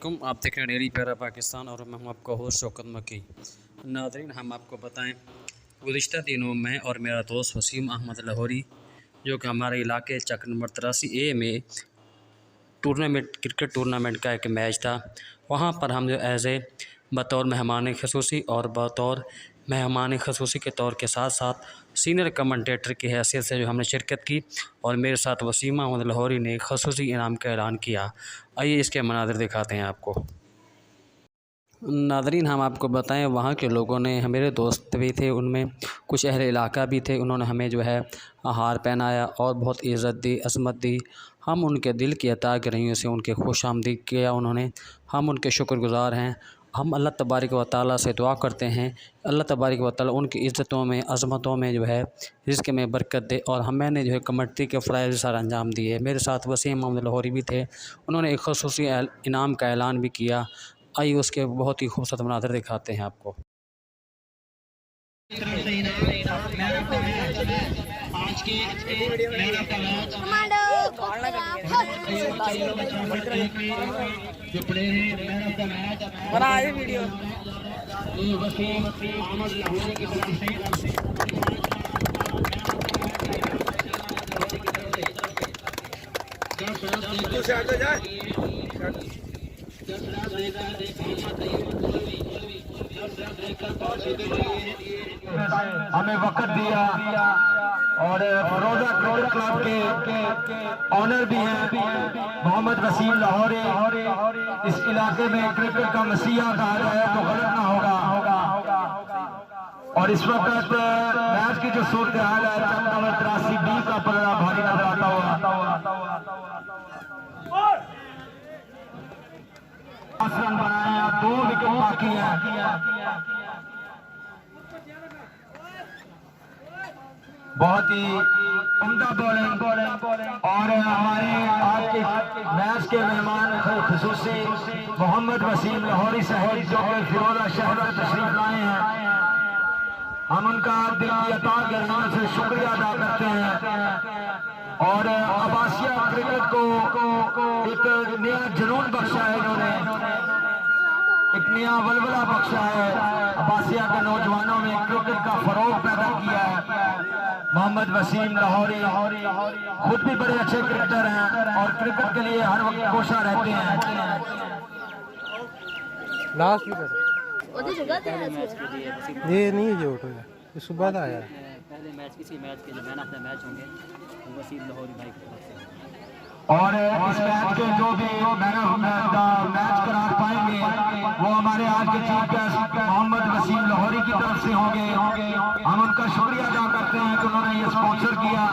अस्सलामुअलैकुम। आप देख रहे हैं डेली पैरा पाकिस्तान और मैं हूं आपका होस्ट शौकत मक्की। नाज़रीन, हम आपको बताएं, गुज़िश्ता दिनों में और मेरा दोस्त वसीम अहमद लाहौरी जो कि हमारे इलाके चक नंबर 83A में क्रिकेट टूर्नामेंट का एक मैच था, वहाँ पर हम जो बतौर मेहमान ख़ुसूसी और बतौर मेहमान ख़ुसूसी के तौर के साथ साथ सीनियर कमेंटेटर की हैसियत से जो हमने शिरकत की और मेरे साथ वसीम अहमद लाहौरी ने ख़ुसूसी इनाम का ऐलान किया। आइए इसके मनाज़िर दिखाते हैं आपको। नाज़रीन, हम आपको बताएं, वहाँ के लोगों ने, मेरे दोस्त भी थे, उनमें कुछ अहले इलाका भी थे, उन्होंने हमें जो है हार पहनाया और बहुत इज़्ज़त दी, अज़मत दी। हम उनके दिल की अता गिरहियों से उनके खुशामदीद किया उन्होंने। हम उनके शुक्रगुज़ार हैं। हम अल्लाह तबारक व तआला से दुआ करते हैं, अल्लाह तबारक व तआला उनकी इज़्ज़तों में, अज़मतों में जो है रिज़्क़ में बरकत दे। और मैंने जो है कमेटी के फ़राइज़ सारा अंजाम दिए। मेरे साथ वसीम अहमद लाहौरी भी थे, उन्होंने एक ख़ुसूसी इनाम का ऐलान भी किया। आइए उसके बहुत ही खूबसूरत मनाज़िर दिखाते हैं आपको। हमें वक्त दिया और फरोजा क्रिकेट क्लब के ऑनर भी हैं मोहम्मद वसीम लाहौरी। इस इलाके में क्रिकेट का मसीहा कहा जाए तो गलत ना होगा। और इस वक्त मैच की जो सूरत हाल है, चक नंबर 83B का पलड़ा भारी नजर आता हुआ। 10 रन बनाए हैं, 2 विकेट बाकी हैं। बहुत ही उम्दा बॉलिंग और हमारे आज के मैच के मेहमान खुसूसी मोहम्मद वसीम लाहौरी साहब जो कि फिरोजा शहर में तशरीफ लाए हैं, हम उनका दिल की अता गिरहियों से शुक्रिया अदा करते हैं। और अब्बासिया क्रिकेट को एक नया जुनून बख्शा है, इन्होंने एक नया वलवला बख्शा है। अब्बासिया के नौजवानों में क्रिकेट का फरोग पैदा किया है। मोहम्मद वसीम लाहौरी खुद भी बड़े अच्छे क्रिकेटर हैं और क्रिकेट के लिए हर वक्त कोशा रहते हैं। लास्ट ये नहीं जो सुबह आया पहले मैच, किसी मैच के जो मैन ऑफ द मैच होंगे वसीम लाहौरी भाई की तरफ से। और इस मैच के जो भी मैन ऑफ द मैच करार पाएंगे वो हमारे आज के चीफ गेस्ट मोहम्मद वसीम लाहौरी की तरफ से होंगे। हम उनका शुक्रिया अदा करते हैं कि उन्होंने ये स्पॉन्सर किया।